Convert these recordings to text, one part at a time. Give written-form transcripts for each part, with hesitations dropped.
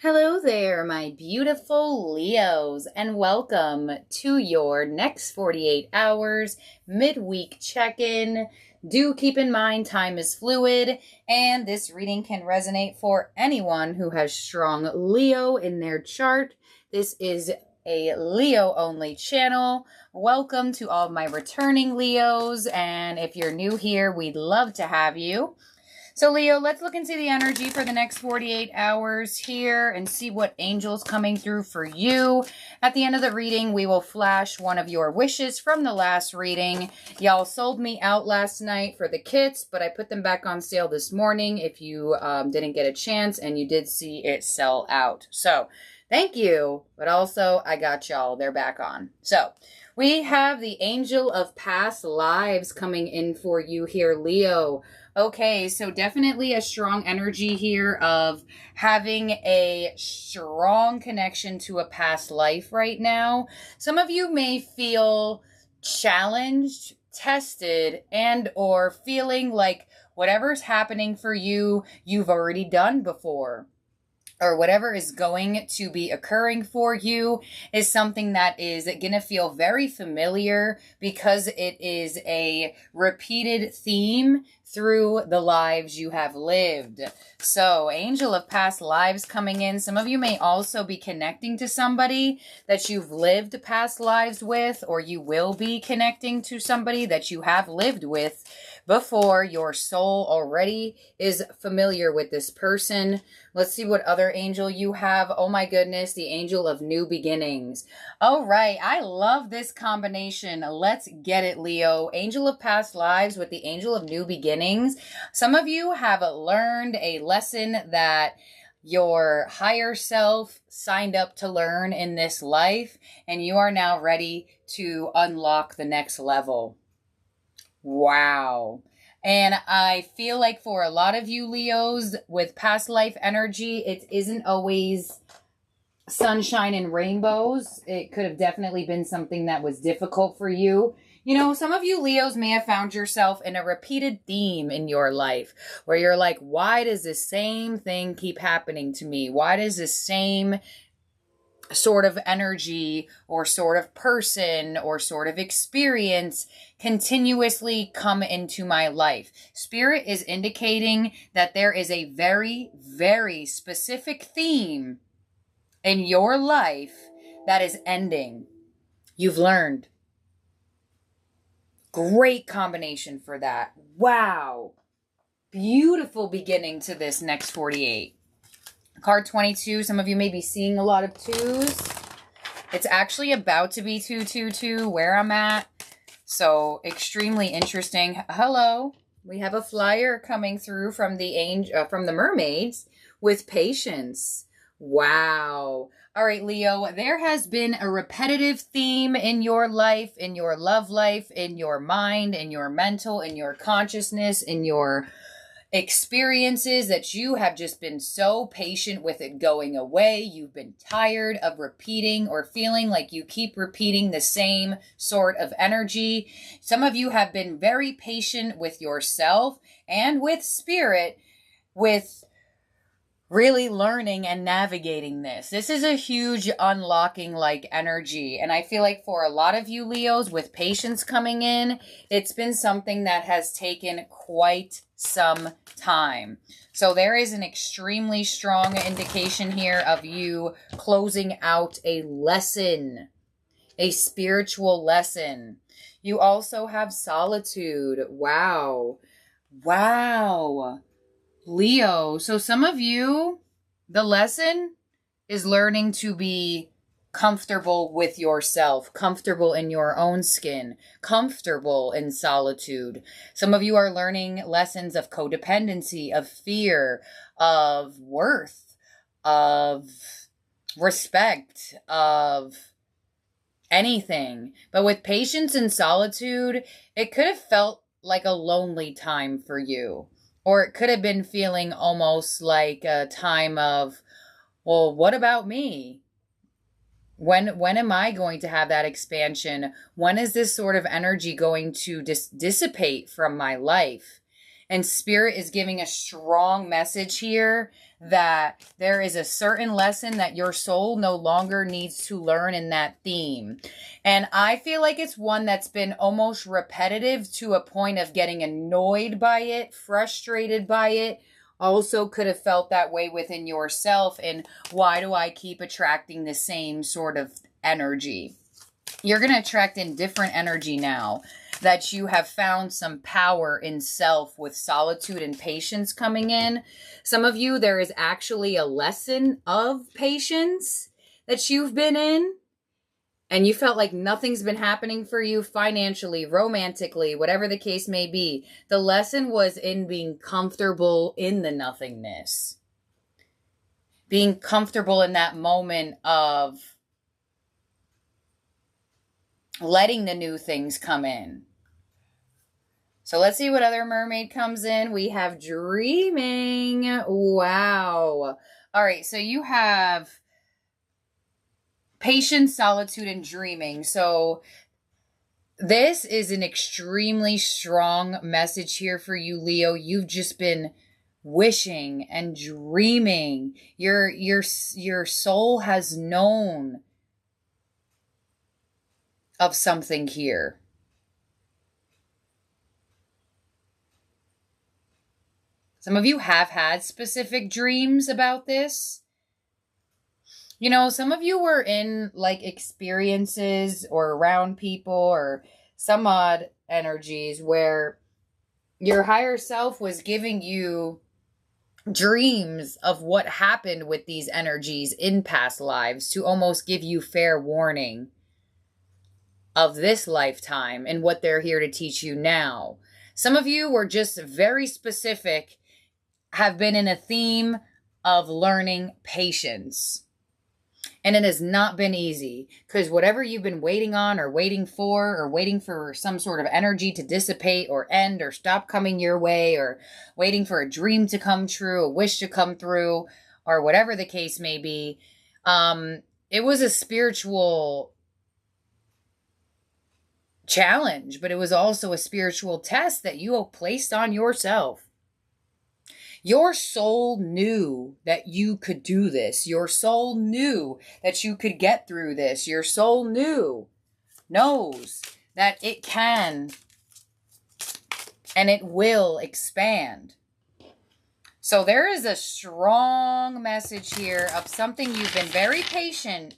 Hello there, my beautiful Leos, and welcome to your next 48 hours midweek check-in. Do keep in mind time is fluid, and this reading can resonate for anyone who has strong Leo in their chart. This is a Leo-only channel. Welcome to all of my returning Leos, and if you're new here, we'd love to have you. So Leo, let's look into the energy for the next 48 hours here and see what angel's coming through for you. At the end of the reading, we will flash one of your wishes from the last reading. Y'all sold me out last night for the kits, but I put them back on sale this morning if you didn't get a chance and you did see it sell out. So thank you, but also I got y'all. They're back on. So we have the Angel of Past Lives coming in for you here, Leo. Okay, so definitely a strong energy here of having a strong connection to a past life right now. Some of you may feel challenged, tested, and or feeling like whatever's happening for you, you've already done before. Or whatever is going to be occurring for you is something that is going to feel very familiar because it is a repeated theme through the lives you have lived. So, Angel of Past Lives coming in. Some of you may also be connecting to somebody that you've lived past lives with, or you will be connecting to somebody that you have lived with before. Your soul already is familiar with this person. Let's see what other angel you have. Oh my goodness, the Angel of New Beginnings. All right, I love this combination. Let's get it, Leo. Angel of Past Lives with the Angel of New Beginnings. Some of you have learned a lesson that your higher self signed up to learn in this life, and you are now ready to unlock the next level. Wow. And I feel like for a lot of you Leos with past life energy, it isn't always sunshine and rainbows. It could have definitely been something that was difficult for you. You know, some of you Leos may have found yourself in a repeated theme in your life where you're like, why does the same thing keep happening to me? Why does the same sort of energy or sort of person or sort of experience continuously come into my life? Spirit is indicating that there is a very, very specific theme in your life that is ending. You've learned. Great combination for that. Wow. Beautiful beginning to this next 48. Card 22, some of you may be seeing a lot of twos. It's actually about to be 222 where I'm at. So extremely interesting. Hello. We have a flyer coming through from the mermaids with patience. Wow. All right, Leo, there has been a repetitive theme in your life, in your love life, in your mind, in your mental, in your consciousness, in your experiences that you have just been so patient with it going away. You've been tired of repeating or feeling like you keep repeating the same sort of energy. Some of you have been very patient with yourself and with spirit, with really learning and navigating this. This is a huge unlocking like energy. And I feel like for a lot of you Leos with patience coming in, it's been something that has taken quite some time. So there is an extremely strong indication here of you closing out a lesson, a spiritual lesson. You also have solitude. Wow. Wow. Leo, so some of you, the lesson is learning to be comfortable with yourself, comfortable in your own skin, comfortable in solitude. Some of you are learning lessons of codependency, of fear, of worth, of respect, of anything. But with patience and solitude, it could have felt like a lonely time for you. Or it could have been feeling almost like a time of, well, what about me? When am I going to have that expansion? When is this sort of energy going to dissipate from my life? And Spirit is giving a strong message here that there is a certain lesson that your soul no longer needs to learn in that theme. And I feel like it's one that's been almost repetitive to a point of getting annoyed by it, frustrated by it. Also could have felt that way within yourself. And why do I keep attracting the same sort of energy? You're going to attract in different energy now that you have found some power in self with solitude and patience coming in. Some of you, there is actually a lesson of patience that you've been in, and you felt like nothing's been happening for you financially, romantically, whatever the case may be. The lesson was in being comfortable in the nothingness. Being comfortable in that moment of letting the new things come in. So let's see what other mermaid comes in. We have dreaming. Wow. All right, so you have patience, solitude, and dreaming. So this is an extremely strong message here for you, Leo. You've just been wishing and dreaming. Your soul has known of something here. Some of you have had specific dreams about this. You know, some of you were in like experiences or around people or some odd energies where your higher self was giving you dreams of what happened with these energies in past lives to almost give you fair warning of this lifetime and what they're here to teach you now. Some of you were just very specific, have been in a theme of learning patience. And it has not been easy because whatever you've been waiting on or waiting for some sort of energy to dissipate or end or stop coming your way, or waiting for a dream to come true, a wish to come through, or whatever the case may be, it was a spiritual challenge, but it was also a spiritual test that you placed on yourself. Your soul knew that you could do this. Your soul knew that you could get through this. Your soul knows that it can and it will expand. So there is a strong message here of something you've been very patient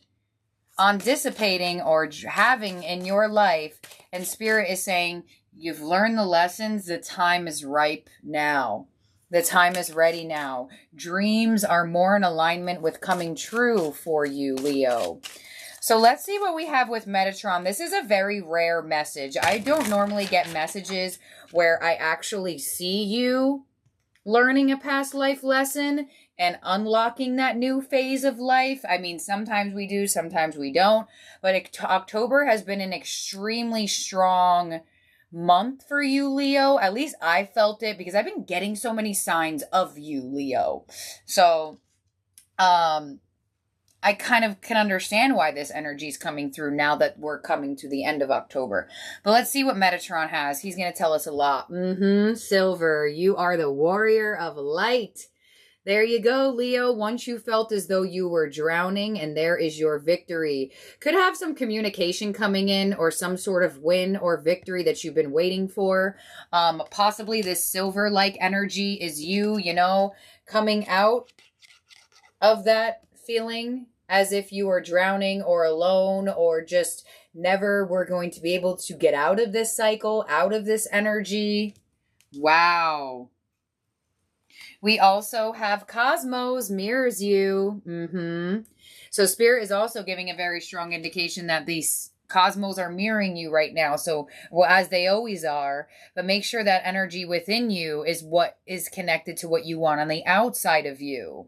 on dissipating or having in your life. And Spirit is saying, you've learned the lessons. The time is ripe now. The time is ready now. Dreams are more in alignment with coming true for you, Leo. So let's see what we have with Metatron. This is a very rare message. I don't normally get messages where I actually see you learning a past life lesson and unlocking that new phase of life. I mean, sometimes we do, sometimes we don't. But October has been an extremely strong month for you, Leo. At least I felt it because I've been getting so many signs of you, Leo. So, I kind of can understand why this energy is coming through now that we're coming to the end of October. But let's see what Metatron has. He's going to tell us a lot. Silver, you are the warrior of light. There you go, Leo. Once you felt as though you were drowning, and there is your victory. Could have some communication coming in or some sort of win or victory that you've been waiting for. Possibly this silver-like energy is you, coming out of that feeling as if you were drowning or alone or just never were going to be able to get out of this cycle, out of this energy. Wow. We also have Cosmos mirrors you. So Spirit is also giving a very strong indication that these Cosmos are mirroring you right now. So, as they always are, but make sure that energy within you is what is connected to what you want on the outside of you.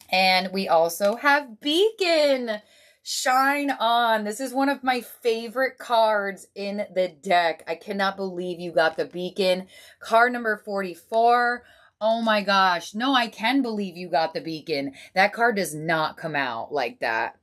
And we also have Beacon. Shine on. This is one of my favorite cards in the deck. I cannot believe you got the Beacon. Card number 44. Oh my gosh. No, I can believe you got the Beacon. That card does not come out like that.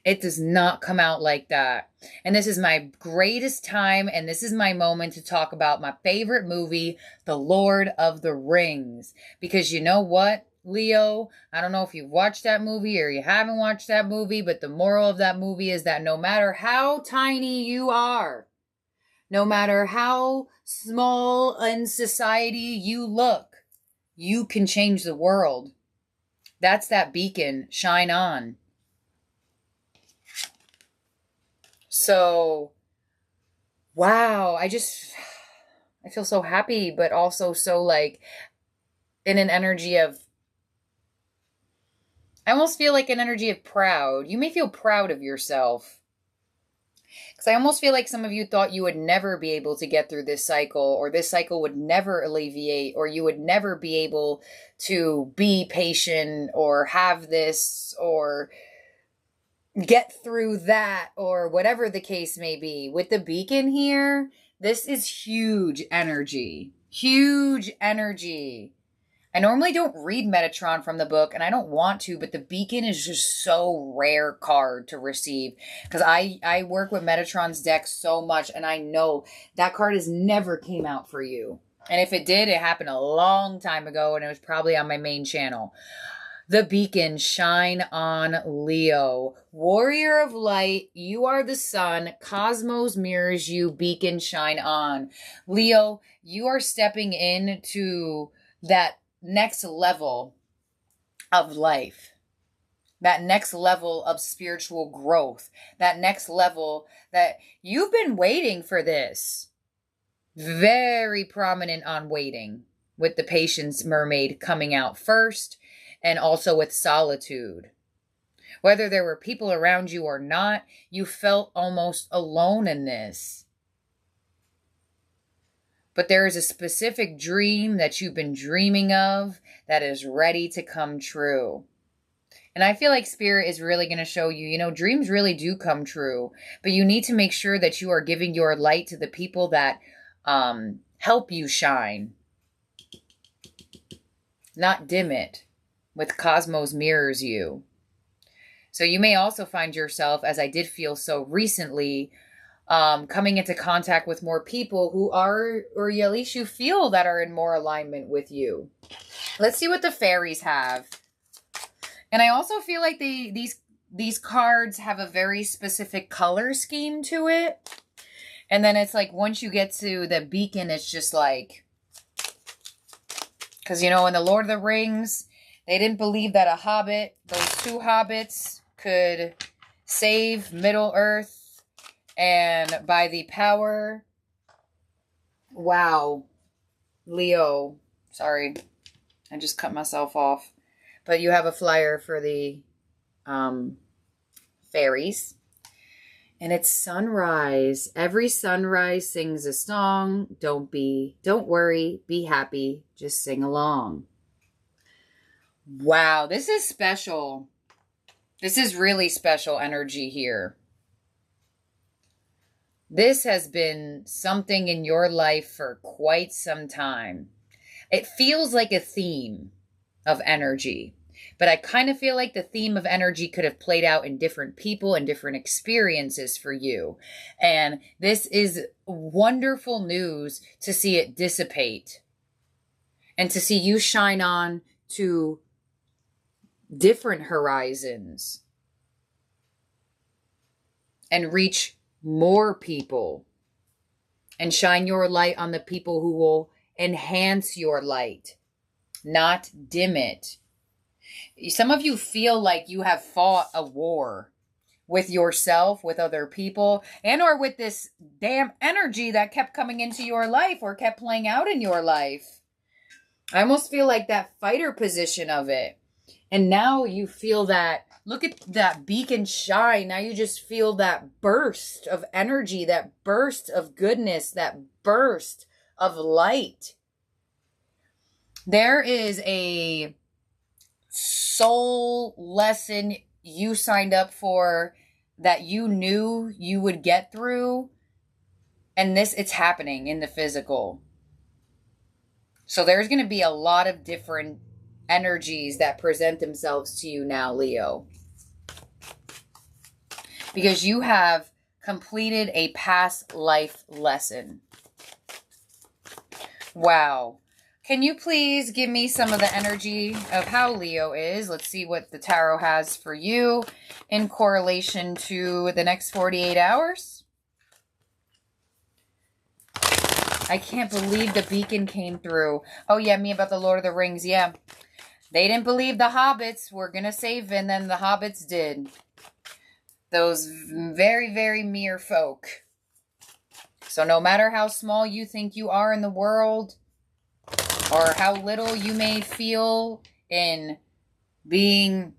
It does not come out like that. And this is my greatest time, and this is my moment to talk about my favorite movie, The Lord of the Rings. Because you know what, Leo? I don't know if you've watched that movie or you haven't watched that movie, but the moral of that movie is that no matter how tiny you are, no matter how small in society you look, you can change the world. That's that beacon. Shine on. So, wow, I feel so happy, but also so like in an energy of, I almost feel like an energy of proud. You may feel proud of yourself. Because I almost feel like some of you thought you would never be able to get through this cycle, or this cycle would never alleviate, or you would never be able to be patient, or have this, or get through that, or whatever the case may be. With the beacon here, this is huge energy. Huge energy. I normally don't read Metatron from the book, and I don't want to, but the beacon is just so rare card to receive, because I work with Metatron's deck so much, and I know that card has never came out for you. And if it did, it happened a long time ago, and it was probably on my main channel. The beacon, shine on, Leo. Warrior of light, you are the sun. Cosmos mirrors you. Beacon, shine on. Leo, you are stepping into that next level of life. That next level of spiritual growth. That next level that you've been waiting for this. Very prominent on waiting, with the Patience Mermaid coming out first. And also with solitude. Whether there were people around you or not, you felt almost alone in this. But there is a specific dream that you've been dreaming of that is ready to come true. And I feel like Spirit is really going to show you, dreams really do come true. But you need to make sure that you are giving your light to the people that help you shine. Not dim it. With Cosmos mirrors you. So you may also find yourself, as I did feel so recently, coming into contact with more people who are, or at least you feel that are in more alignment with you. Let's see what the fairies have. And I also feel like these cards have a very specific color scheme to it. And then it's like once you get to the beacon, it's just like, because in the Lord of the Rings, they didn't believe that a hobbit, those two hobbits, could save Middle Earth. And by the power... Wow. Leo. Sorry. I just cut myself off. But you have a flyer for the fairies. And it's sunrise. Every sunrise sings a song. Don't worry, be happy. Just sing along. Wow, this is special. This is really special energy here. This has been something in your life for quite some time. It feels like a theme of energy, but I kind of feel like the theme of energy could have played out in different people and different experiences for you. And this is wonderful news to see it dissipate and to see you shine on to different horizons and reach more people and shine your light on the people who will enhance your light, not dim it. Some of you feel like you have fought a war with yourself, with other people, and or with this damn energy that kept coming into your life or kept playing out in your life. I almost feel like that fighter position of it. And now you feel that, look at that beacon shine. Now you just feel that burst of energy, that burst of goodness, that burst of light. There is a soul lesson you signed up for that you knew you would get through. And it's happening in the physical. So there's going to be a lot of different energies that present themselves to you now, Leo. because you have completed a past life lesson. Wow. Can you please give me some of the energy of how Leo is? Let's see what the tarot has for you in correlation to the next 48 hours. I can't believe the beacon came through. Oh, yeah, me about the Lord of the Rings. Yeah. They didn't believe the hobbits were going to save, and then the hobbits did. Those very, very mere folk. So no matter how small you think you are in the world, or how little you may feel in being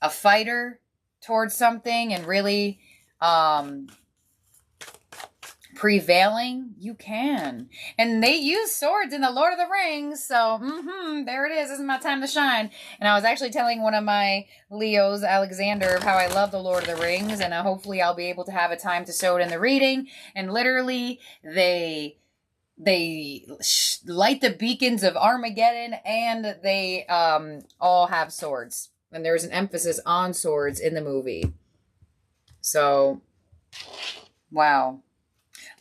a fighter towards something and really prevailing, you can. And they use swords in the Lord of the Rings, so there it is. This is my time to shine. And I was actually telling one of my Leos, Alexander, of how I love the Lord of the Rings, and hopefully I'll be able to have a time to show it in the reading. And literally, they light the beacons of Armageddon, and they all have swords. And there's an emphasis on swords in the movie. So, wow.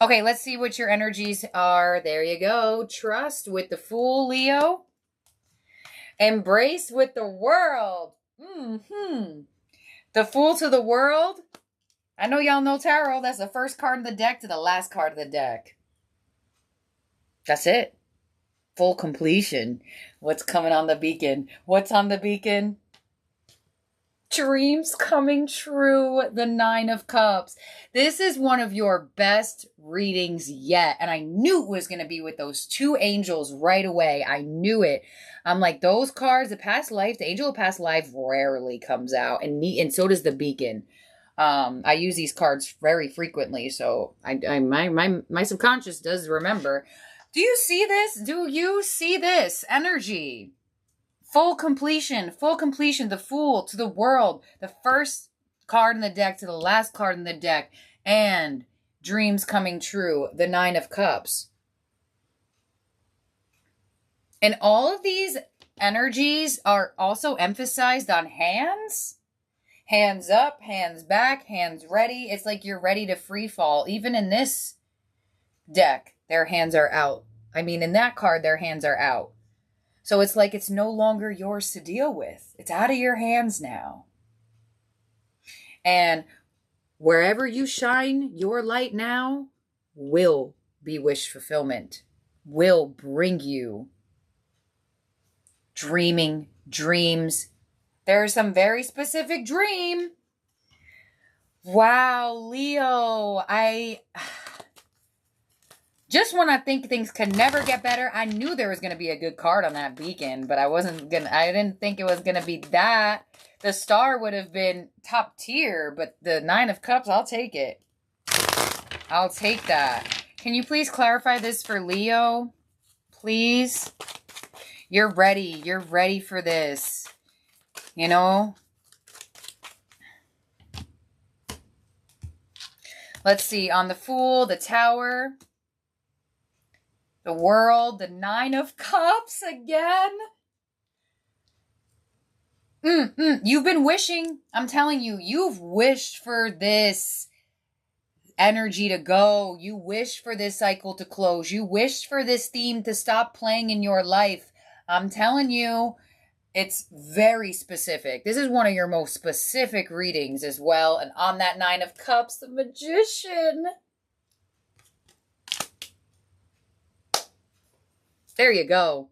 Okay, let's see what your energies are. There you go. Trust with the Fool, Leo. Embrace with the World. The Fool to the World. I know y'all know tarot. That's the first card in the deck to the last card of the deck. That's it. Full completion. What's coming on the beacon? What's on the beacon? Dreams coming true. The Nine of Cups. This is one of your best readings yet. And I knew it was going to be with those two angels right away. I knew it. I'm like, those cards, the past life, the angel of past life rarely comes out. And so does the beacon. I use these cards very frequently. So my subconscious does remember. Do you see this? Do you see this energy? Full completion, the Fool to the World, the first card in the deck to the last card in the deck, and dreams coming true, the Nine of Cups. And all of these energies are also emphasized on hands. Hands up, hands back, hands ready. It's like you're ready to free fall. Even in this deck, their hands are out. I mean, in that card, their hands are out. So it's like it's no longer yours to deal with. It's out of your hands now. And wherever you shine your light now will be wish fulfillment, will bring you dreaming dreams. There's some very specific dream. Wow, Leo, just when I think things could never get better, I knew there was going to be a good card on that beacon, but I didn't think it was going to be that. The star would have been top tier, but the Nine of Cups, I'll take it. I'll take that. Can you please clarify this for Leo? Please? You're ready. You're ready for this. You know? Let's see. On the Fool, the Tower, the World, the Nine of Cups again. You've been wishing. I'm telling you, you've wished for this energy to go. You wished for this cycle to close. You wished for this theme to stop playing in your life. I'm telling you, it's very specific. This is one of your most specific readings as well. And on that Nine of Cups, the Magician. There you go.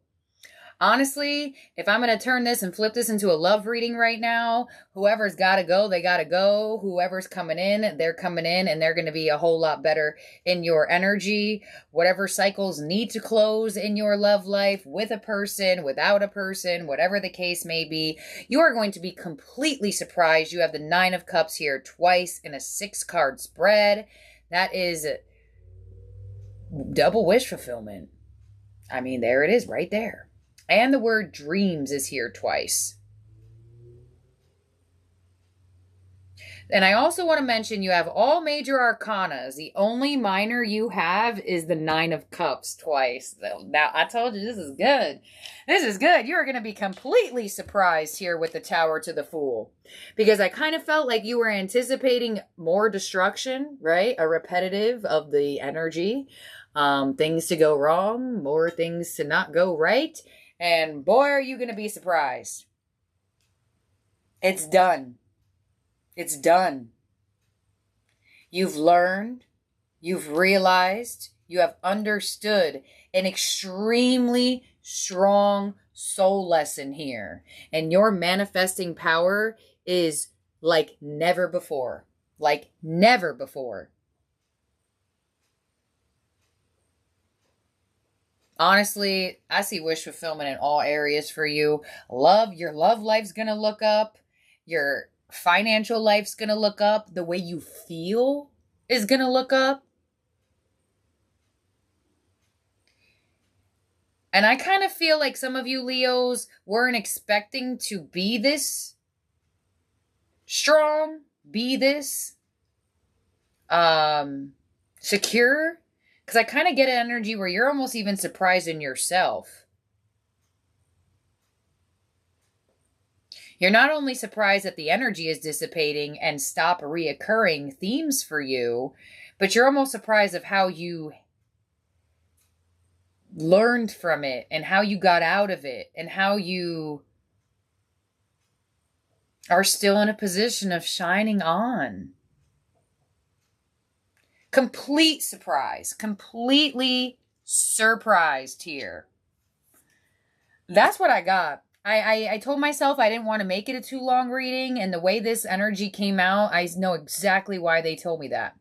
Honestly, if I'm going to turn this and flip this into a love reading right now, whoever's got to go, they got to go. Whoever's coming in, they're coming in, and they're going to be a whole lot better in your energy. Whatever cycles need to close in your love life, with a person, without a person, whatever the case may be, you are going to be completely surprised. You have the Nine of Cups here twice in a 6-card spread. That is double wish fulfillment. I mean, there it is right there. And the word dreams is here twice. And I also want to mention you have all major arcanas. The only minor you have is the 9 of Cups twice. Now, I told you this is good. This is good. You're going to be completely surprised here with the Tower to the Fool. Because I kind of felt like you were anticipating more destruction, right? A repetitive of the energy. Things to go wrong, more things to not go right. And boy, are you going to be surprised. It's done. It's done. You've learned, you've realized, you have understood an extremely strong soul lesson here. And your manifesting power is like never before. Like never before. Honestly, I see wish fulfillment in all areas for you. Your love life's going to look up. Your financial life's going to look up. The way you feel is going to look up. And I kind of feel like some of you Leos weren't expecting to be this strong, be this secure. Because I kind of get an energy where you're almost even surprised in yourself. You're not only surprised that the energy is dissipating and stop reoccurring themes for you, but you're almost surprised of how you learned from it and how you got out of it and how you are still in a position of shining on. Complete surprise. Completely surprised here. That's what I got. I told myself I didn't want to make it a too long reading, and the way this energy came out, I know exactly why they told me that.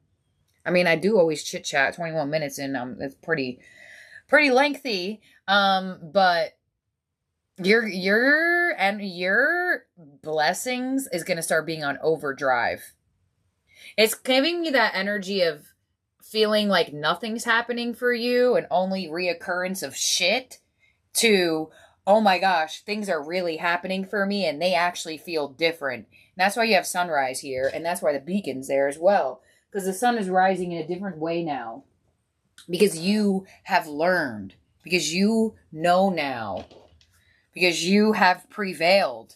I mean, I do always chit chat 21 minutes in. It's pretty lengthy. But your blessings is going to start being on overdrive. It's giving me that energy of feeling like nothing's happening for you and only reoccurrence of shit to, oh my gosh, things are really happening for me and they actually feel different. And that's why you have sunrise here, and that's why the beacon's there as well. Because the sun is rising in a different way now. Because you have learned. Because you know now. Because you have prevailed.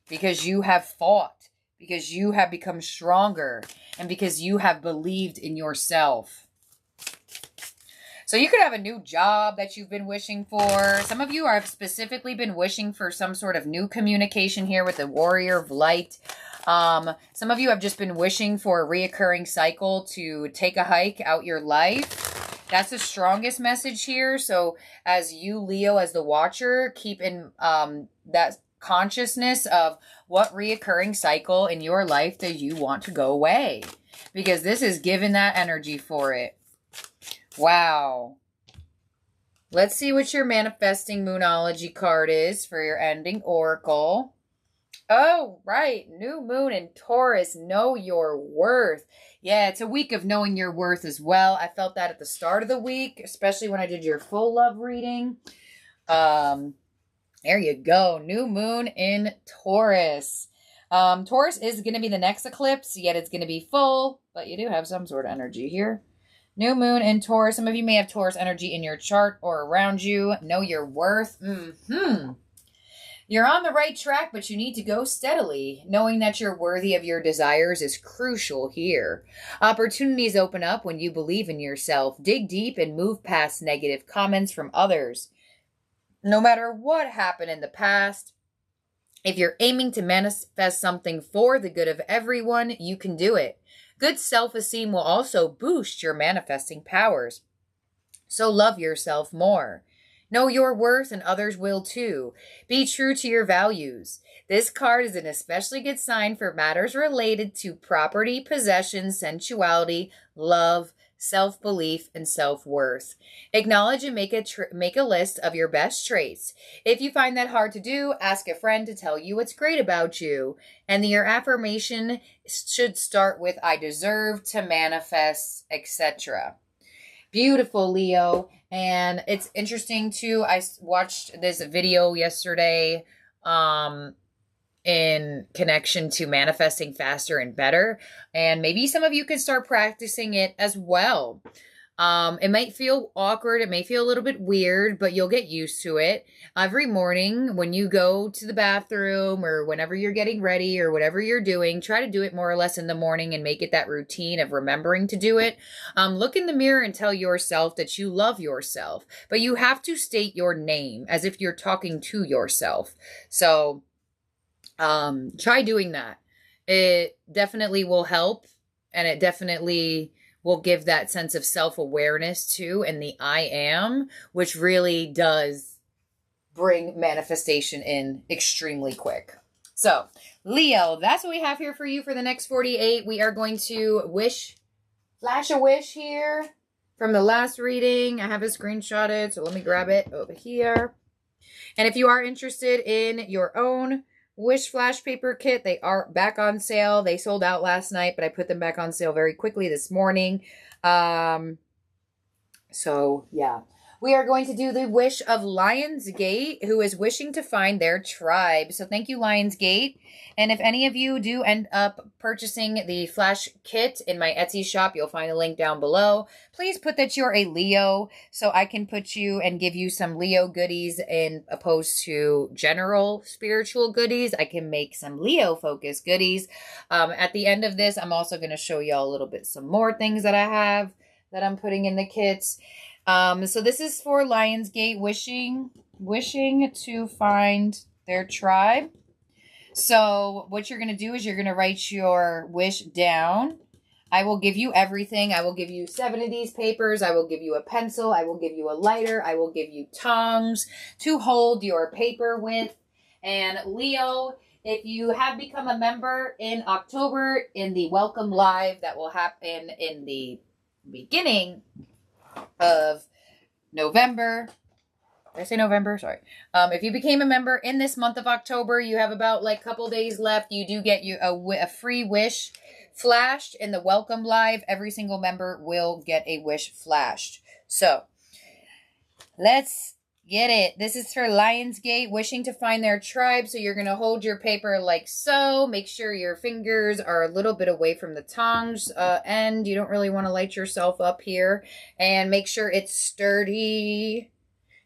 Because you have fought. Because you have become stronger. And because you have believed in yourself. So you could have a new job that you've been wishing for. Some of you have specifically been wishing for some sort of new communication here with the Warrior of Light. Some of you have just been wishing for a reoccurring cycle to take a hike out your life. That's the strongest message here. So as you, Leo, as the watcher, keep in that consciousness of what reoccurring cycle in your life do you want to go away. Because this is giving that energy for it. Wow. Let's see what your manifesting moonology card is for your ending oracle. Oh, right. New moon in Taurus. Know your worth. Yeah, it's a week of knowing your worth as well. I felt that at the start of the week, especially when I did your full love reading. There you go. New moon in Taurus. Taurus is going to be the next eclipse, yet it's going to be full, but you do have some sort of energy here. New moon in Taurus. Some of you may have Taurus energy in your chart or around you. Know your worth. You're on the right track, but you need to go steadily. Knowing that you're worthy of your desires is crucial here. Opportunities open up when you believe in yourself. Dig deep and move past negative comments from others. No matter what happened in the past, if you're aiming to manifest something for the good of everyone, you can do it. Good self-esteem will also boost your manifesting powers. So love yourself more. Know your worth and others will too. Be true to your values. This card is an especially good sign for matters related to property, possessions, sensuality, love, self-belief, and self-worth. Acknowledge and make a list of your best traits. If you find that hard to do, ask a friend to tell you what's great about you. And your affirmation should start with, I deserve to manifest, etc. Beautiful, Leo. And it's interesting too, I watched this video yesterday in connection to manifesting faster and better. And maybe some of you could start practicing it as well. It might feel awkward. It may feel a little bit weird, but you'll get used to it. Every morning when you go to the bathroom or whenever you're getting ready or whatever you're doing, try to do it more or less in the morning and make it that routine of remembering to do it. Look in the mirror and tell yourself that you love yourself, but you have to state your name as if you're talking to yourself. So, try doing that. It definitely will help, and it definitely will give that sense of self-awareness too, and the I am, which really does bring manifestation in extremely quick. So, Leo, that's what we have here for you for the next 48. We are going to flash a wish here from the last reading. I have it screenshotted, so let me grab it over here. And if you are interested in your own Wish Flash Paper Kit, they are back on sale. They sold out last night, but I put them back on sale very quickly this morning. So, yeah. We are going to do the wish of Lionsgate, who is wishing to find their tribe. So thank you, Lionsgate. And if any of you do end up purchasing the Flash Kit in my Etsy shop, you'll find a link down below. Please put that you're a Leo, so I can put you and give you some Leo goodies in opposed to general spiritual goodies. I can make some Leo-focused goodies. At the end of this, I'm also going to show y'all a little bit some more things that I have that I'm putting in the kits. So this is for Lionsgate wishing to find their tribe. So what you're going to do is you're going to write your wish down. I will give you everything. I will give you 7 of these papers. I will give you a pencil. I will give you a lighter. I will give you tongs to hold your paper with. And Leo, if you have become a member in October in the Welcome Live that will happen in the beginning of November. Did I say November? Sorry. If you became a member in this month of October, you have about like a couple days left. You do get you a free wish flashed in the Welcome Live. Every single member will get a wish flashed. So let's get it. This is for Lionsgate wishing to find their tribe. So you're going to hold your paper like so. Make sure your fingers are a little bit away from the tongs end. You don't really want to light yourself up here. And make sure it's sturdy.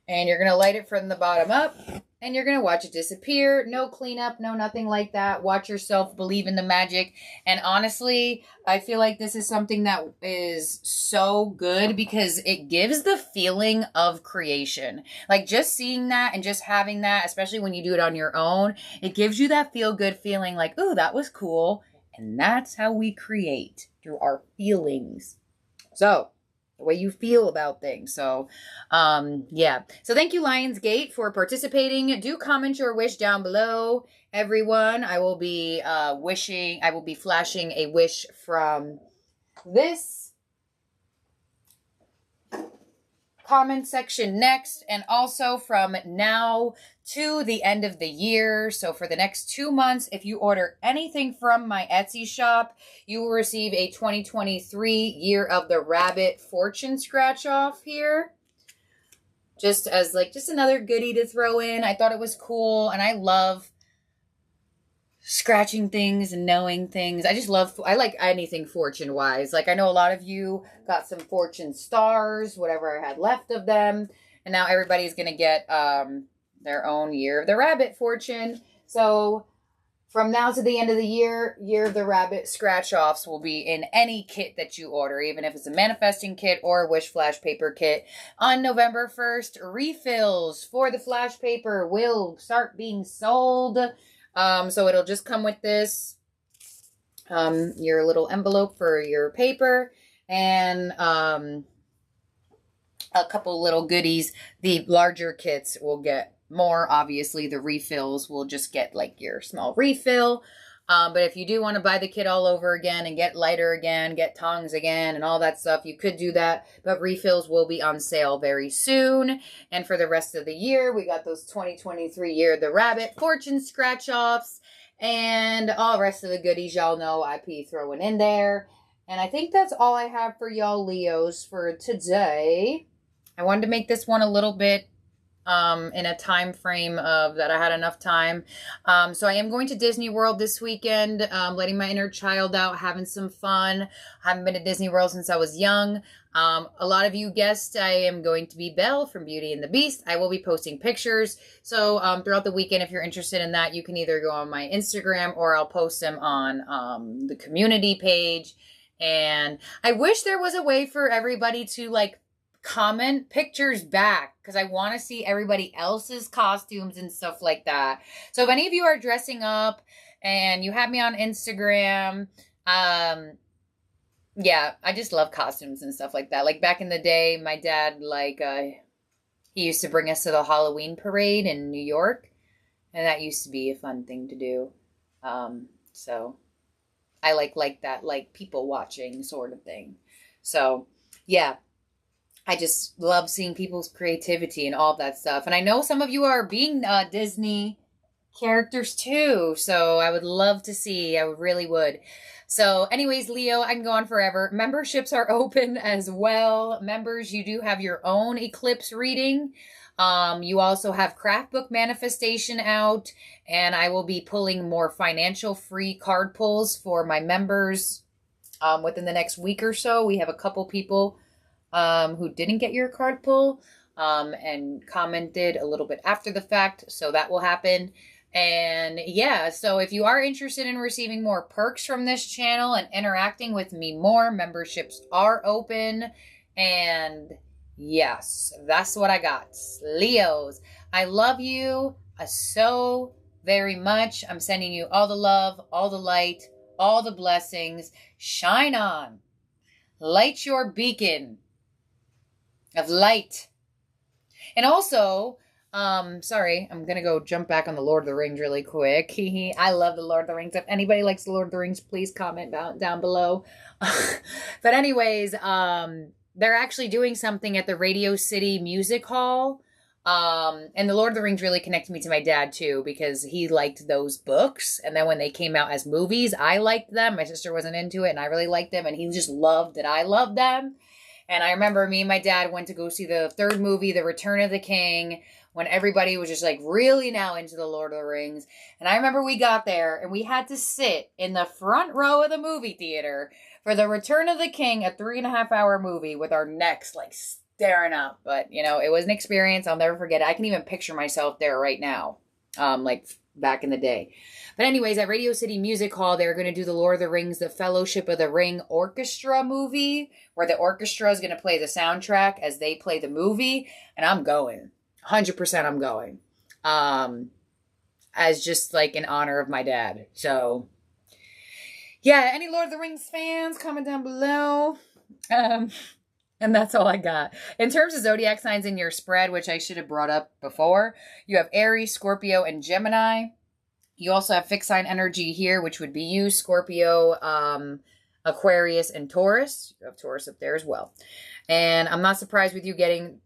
And you're going to light it from the bottom up. And you're going to watch it disappear. No cleanup, no nothing like that. Watch yourself, believe in the magic. And honestly, I feel like this is something that is so good because it gives the feeling of creation. Like just seeing that and just having that, especially when you do it on your own, it gives you that feel-good feeling like, ooh, that was cool. And that's how we create, through our feelings. So the way you feel about things. So, yeah. So thank you, Lionsgate, for participating. Do comment your wish down below, everyone. I will be flashing a wish from this comment section next, and also from now to the end of the year. So for the next 2 months, if you order anything from my Etsy shop, you will receive a 2023 Year of the Rabbit fortune scratch off here. Just as like just another goodie to throw in. I thought it was cool, and I love scratching things and knowing things. I like anything fortune wise. Like I know a lot of you got some fortune stars, whatever I had left of them. And now everybody's going to get their own Year of the Rabbit fortune. So from now to the end of the year, Year of the Rabbit scratch offs will be in any kit that you order, even if it's a manifesting kit or a wish flash paper kit. On November 1st, refills for the flash paper will start being sold. So it'll just come with this, your little envelope for your paper, and a couple little goodies. The larger kits will get more. Obviously, the refills will just get like your small refill. But if you do want to buy the kit all over again and get lighter again, get tongs again and all that stuff, you could do that. But refills will be on sale very soon. And for the rest of the year, we got those 2023 Year of the Rabbit fortune scratch-offs and all the rest of the goodies y'all know I be throwing in there. And I think that's all I have for y'all Leos for today. I wanted to make this one a little bit in a time frame of that I had enough time. So I am going to Disney World this weekend, letting my inner child out, having some fun. I haven't been to Disney World since I was young. A lot of you guessed I am going to be Belle from Beauty and the Beast. I will be posting pictures. So throughout the weekend, if you're interested in that, you can either go on my Instagram or I'll post them on the community page. And I wish there was a way for everybody to like comment pictures back because I want to see everybody else's costumes and stuff like that. So if any of you are dressing up and you have me on Instagram, yeah, I just love costumes and stuff like that. Like back in the day, my dad, he used to bring us to the Halloween parade in New York, and that used to be a fun thing to do. So I like that, like people watching sort of thing. So yeah, I just love seeing people's creativity and all that stuff. And I know some of you are being Disney characters too. So I would love to see. I really would. So anyways, Leo, I can go on forever. Memberships are open as well. Members, you do have your own eclipse reading. You also have craft book manifestation out, and I will be pulling more financial free card pulls for my members within the next week or so. We have a couple people who didn't get your card pull and commented a little bit after the fact, so that will happen. And yeah, so if you are interested in receiving more perks from this channel and interacting with me more, memberships are open. And yes, that's what I got. Leos, I love you so very much. I'm sending you all the love, all the light, all the blessings. Shine on. Light your beacon of light. And also, sorry, I'm gonna go jump back on the Lord of the Rings really quick. I love the Lord of the Rings. If anybody likes the Lord of the Rings, please comment down below. But anyways, they're actually doing something at the Radio City Music Hall. And the Lord of the Rings really connected me to my dad too, because he liked those books. And then when they came out as movies, I liked them. My sister wasn't into it and I really liked them. And he just loved that I loved them. And I remember me and my dad went to go see the third movie, The Return of the King, when everybody was just like really now into the Lord of the Rings. And I remember we got there and we had to sit in the front row of the movie theater for The Return of the King, a 3.5-hour movie, with our necks like staring up. But, you know, it was an experience. I'll never forget it. I can even picture myself there right now, like back in the day. But anyways, at Radio City Music Hall, they're going to do the Lord of the Rings, the Fellowship of the Ring orchestra movie, where the orchestra is going to play the soundtrack as they play the movie. And I'm going. 100% I'm going. As just like in honor of my dad. So, yeah, any Lord of the Rings fans, comment down below. And that's all I got. In terms of zodiac signs in your spread, which I should have brought up before, you have Aries, Scorpio, and Gemini. You also have fixed sign energy here, which would be you, Scorpio, Aquarius, and Taurus. You have Taurus up there as well. And I'm not surprised with you getting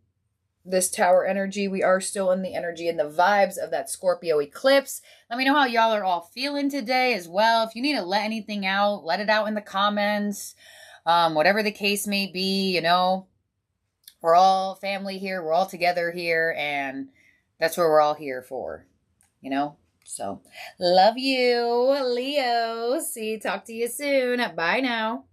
this tower energy. We are still in the energy and the vibes of that Scorpio eclipse. Let me know how y'all are all feeling today as well. If you need to let anything out, let it out in the comments. Whatever the case may be, you know, we're all family here. We're all together here. And that's what we're all here for, you know. So, love you, Leo. Talk to you soon. Bye now.